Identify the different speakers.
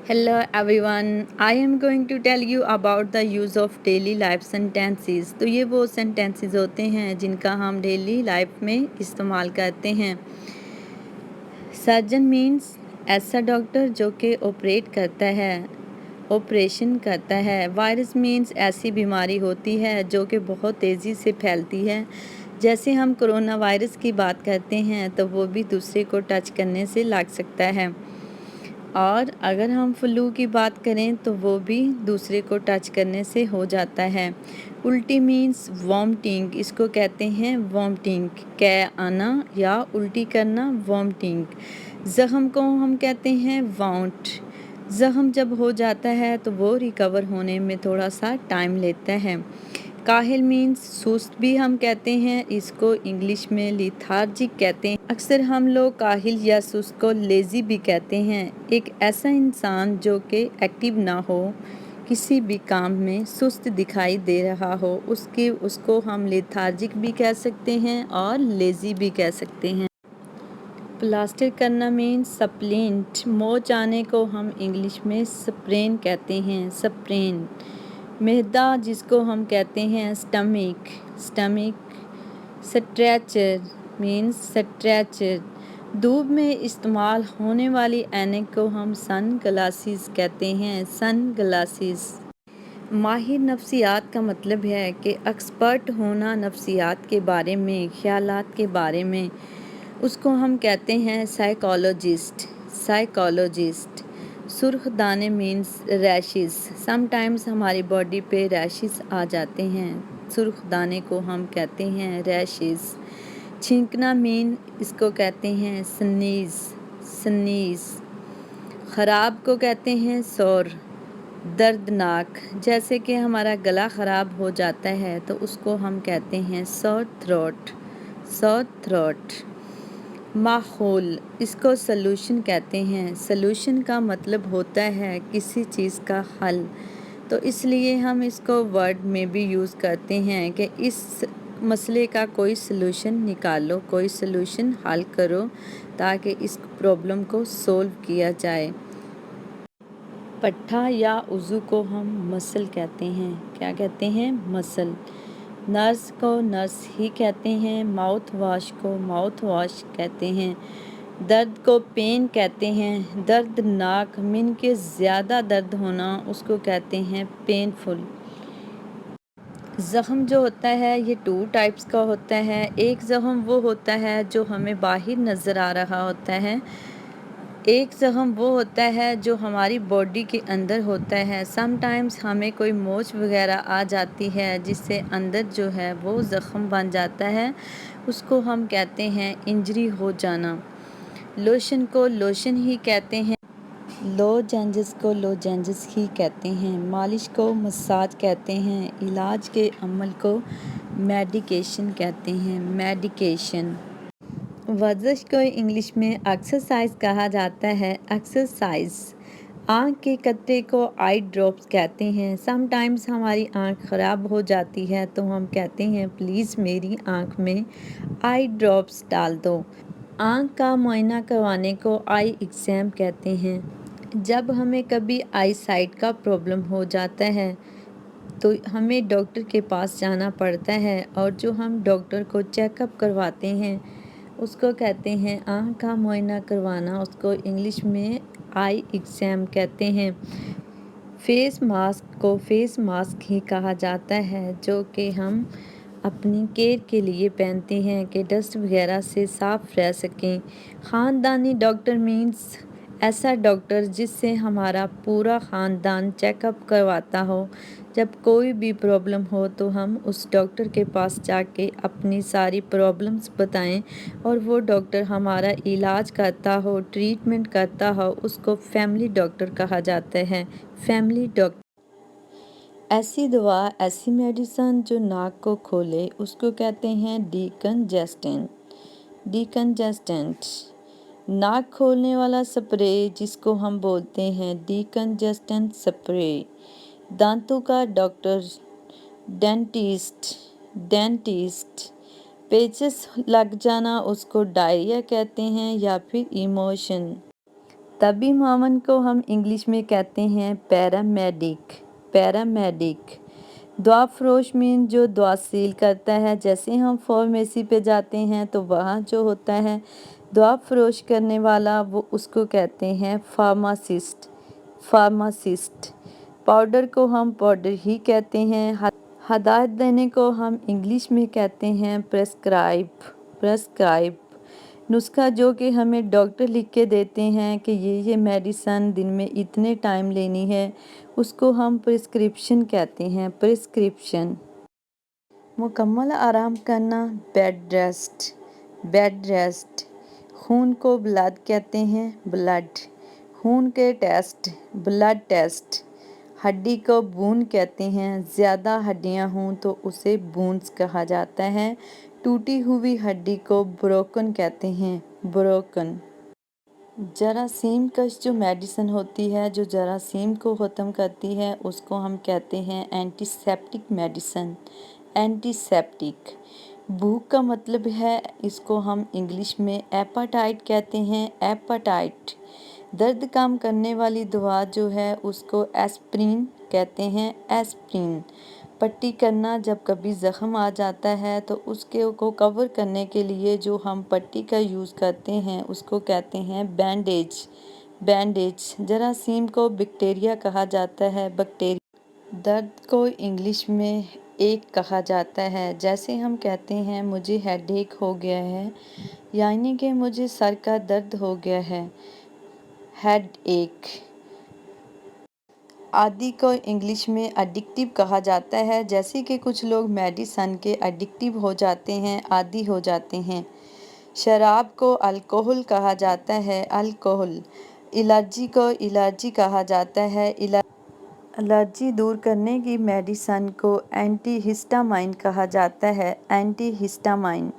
Speaker 1: Hello everyone, I am going to tell you about the use of daily life sentences. تو یہ وہ sentences ہوتے ہیں جن کا ہم ڈیلی لائف میں استعمال کرتے ہیں. سرجن مینس ایسا ڈاکٹر جو کہ آپریشن کرتا ہے. وائرس مینس ایسی بیماری ہوتی ہے جو کہ بہت تیزی سے پھیلتی ہے. جیسے ہم کرونا وائرس کی بات کرتے ہیں تو وہ بھی دوسرے کو ٹچ کرنے سے لگ سکتا ہے. اور اگر ہم فلو کی بات کریں تو وہ بھی دوسرے کو ٹچ کرنے سے ہو جاتا ہے. الٹی مینس وامٹنگ، اس کو کہتے ہیں وامٹنگ، کہہ آنا یا الٹی کرنا، وامٹنگ. زخم کو ہم کہتے ہیں وانٹ. زخم جب ہو جاتا ہے تو وہ ریکور ہونے میں تھوڑا سا ٹائم لیتا ہے. کاہل مینس سست بھی ہم کہتے ہیں، اس کو انگلش میں لیتھارجک کہتے ہیں. اکثر ہم لوگ کاہل یا سست کو لیزی بھی کہتے ہیں. ایک ایسا انسان جو کہ ایکٹیو نہ ہو، کسی بھی کام میں سست دکھائی دے رہا ہو، اس کو ہم لیتھارجک بھی کہہ سکتے ہیں اور لیزی بھی کہہ سکتے ہیں. پلاسٹر کرنا مینس سپلینٹ. موچ آنے کو ہم انگلش میں سپرین کہتے ہیں، سپرین. معدہ جس کو ہم کہتے ہیں stomach, stomach. Stretcher means stretcher. دھوپ میں استعمال ہونے والی اینک کو ہم سن گلاسز کہتے ہیں، سن گلاسز. ماہر نفسیات کا مطلب ہے کہ ایکسپرٹ ہونا نفسیات کے بارے میں، خیالات کے بارے میں. اس کو ہم کہتے ہیں سائیکالوجسٹ، سائیکالوجسٹ. سرخ دانے مینس ریشز. سم ٹائمز ہماری باڈی پہ ریشز آ جاتے ہیں، سرخ دانے کو ہم کہتے ہیں ریشز. چھینکنا مین اس کو کہتے ہیں سنیز، سنیز. خراب کو کہتے ہیں سور. دردناک، جیسے کہ ہمارا گلا خراب ہو جاتا ہے تو اس کو ہم کہتے ہیں سور تھروٹ، سور تھروٹ. ماحول، اس کو سلوشن کہتے ہیں. سلوشن کا مطلب ہوتا ہے کسی چیز کا حل، تو اس لیے ہم اس کو ورڈ میں بھی یوز کرتے ہیں کہ اس مسئلے کا کوئی سلوشن نکالو، کوئی سلوشن حل کرو تاکہ اس پرابلم کو سولو کیا جائے. پٹھا یا عضو کو ہم مسل کہتے ہیں. کیا کہتے ہیں؟ مسل. نرس کو نرس ہی کہتے ہیں. ماؤتھ واش کو ماؤتھ واش کہتے ہیں. درد کو پین کہتے ہیں. دردناک من کے زیادہ درد ہونا، اس کو کہتے ہیں پینفل. زخم جو ہوتا ہے یہ 2 ٹائپس کا ہوتا ہے. ایک زخم وہ ہوتا ہے جو ہمیں باہر نظر آ رہا ہوتا ہے. ایک زخم وہ ہوتا ہے جو ہماری باڈی کے اندر ہوتا ہے. سم ٹائمز ہمیں کوئی موچ وغیرہ آ جاتی ہے جس سے اندر جو ہے وہ زخم بن جاتا ہے، اس کو ہم کہتے ہیں انجری ہو جانا. لوشن کو لوشن ہی کہتے ہیں. لوجنجس کو لوجنجس ہی کہتے ہیں. مالش کو مساج کہتے ہیں. علاج کے عمل کو میڈیکیشن کہتے ہیں، میڈیکیشن. ورزش کو انگلش میں ایکسرسائز کہا جاتا ہے، ایکسرسائز. آنکھ کے قطرے کو آئی ڈراپس کہتے ہیں. سم ٹائمز ہماری آنکھ خراب ہو جاتی ہے تو ہم کہتے ہیں پلیز میری آنکھ میں آئی ڈراپس ڈال دو. آنکھ کا معائنہ کروانے کو آئی ایگزام کہتے ہیں. جب ہمیں کبھی آئی سائٹ کا پرابلم ہو جاتا ہے تو ہمیں ڈاکٹر کے پاس جانا پڑتا ہے، اور جو ہم ڈاکٹر کو چیک اپ کرواتے ہیں اس کو کہتے ہیں آنکھ کا معائنہ کروانا، اس کو انگلش میں آئی ایگزام کہتے ہیں. فیس ماسک کو فیس ماسک ہی کہا جاتا ہے، جو کہ ہم اپنی کیئر کے لیے پہنتے ہیں کہ ڈسٹ وغیرہ سے صاف رہ سکیں. خاندانی ڈاکٹر مینس ایسا ڈاکٹر جس سے ہمارا پورا خاندان چیک اپ کرواتا ہو. جب کوئی بھی پرابلم ہو تو ہم اس ڈاکٹر کے پاس جا کے اپنی ساری پرابلمس بتائیں اور وہ ڈاکٹر ہمارا علاج کرتا ہو، ٹریٹمنٹ کرتا ہو، اس کو فیملی ڈاکٹر کہا جاتا ہے، فیملی ڈاکٹر. ایسی دوا، ایسی میڈیسن جو ناک کو کھولے اس کو کہتے ہیں ڈیکنجسٹنٹ، ڈیکنجسٹنٹ. ناک کھولنے والا سپرے جس کو ہم بولتے ہیں ڈیکنجسٹنٹ سپرے. دانتوں کا ڈاکٹر، ڈینٹسٹ، ڈینٹسٹ. پیچس لگ جانا اس کو ڈائریا کہتے ہیں یا پھر ایموشن. طبی معاون کو ہم انگلش میں کہتے ہیں پیرامیڈک، پیرامیڈک۔ دوا فروش مین جو دوا سیل کرتا ہے، جیسے ہم فارمیسی پہ جاتے ہیں تو وہاں جو ہوتا ہے دوا فروش کرنے والا، وہ اس کو کہتے ہیں فارماسسٹ، فارماسسٹ۔ پاؤڈر کو ہم پاؤڈر ہی کہتے ہیں۔ ہدایت دینے کو ہم انگلش میں کہتے ہیں پرسکرائب، پرسکرائب۔ نسخہ جو کہ ہمیں ڈاکٹر لکھ کے دیتے ہیں کہ یہ میڈیسن دن میں اتنے ٹائم لینی ہے، اس کو ہم پرسکرپشن کہتے ہیں، پرسکرپشن۔ مکمل آرام کرنا، بیڈ ریسٹ، بیڈ ریسٹ۔ خون کو بلڈ کہتے ہیں، بلڈ۔ خون کے ٹیسٹ، بلڈ ٹیسٹ۔ ہڈی کو بون کہتے ہیں، زیادہ ہڈیاں ہوں تو اسے بونز کہا جاتا ہے۔ ٹوٹی ہوئی ہڈی کو بروکن کہتے ہیں، بروکن۔ جراثیم کش جو میڈیسن ہوتی ہے، جو جراثیم کو ختم کرتی ہے، اس کو ہم کہتے ہیں antiseptic medicine, antiseptic. بھوک کا مطلب ہے، اس کو ہم انگلش میں ایپاٹائٹ کہتے ہیں، ایپاٹائٹ۔ درد کم کرنے والی دوا جو ہے اس کو ایسپرین کہتے ہیں، ایسپرین۔ پٹی کرنا، جب کبھی زخم آ جاتا ہے تو اس کو کور کرنے کے لیے جو ہم پٹی کا یوز کرتے ہیں اس کو کہتے ہیں بینڈیج، بینڈیج۔ جراثیم کو بیکٹیریا کہا جاتا ہے، بیکٹیریا۔ درد کو انگلش میں ایک کہا جاتا ہے، جیسے ہم کہتے ہیں مجھے ہیڈ ایک ہو گیا ہے، یعنی کہ مجھے سر کا درد ہو گیا ہے، ہیڈ ایک۔ عادی کو انگلش میں ایڈکٹیو کہا جاتا ہے، جیسے کہ کچھ لوگ میڈیسن کے ایڈکٹیو ہو جاتے ہیں، عادی ہو جاتے ہیں۔ شراب کو الکحل کہا جاتا ہے، الکحل۔ الرجی کو الرجی کہا جاتا ہے، الرجی دور کرنے کی میڈیسن کو اینٹی ہسٹامائن کہا جاتا ہے، اینٹی ہسٹامائن۔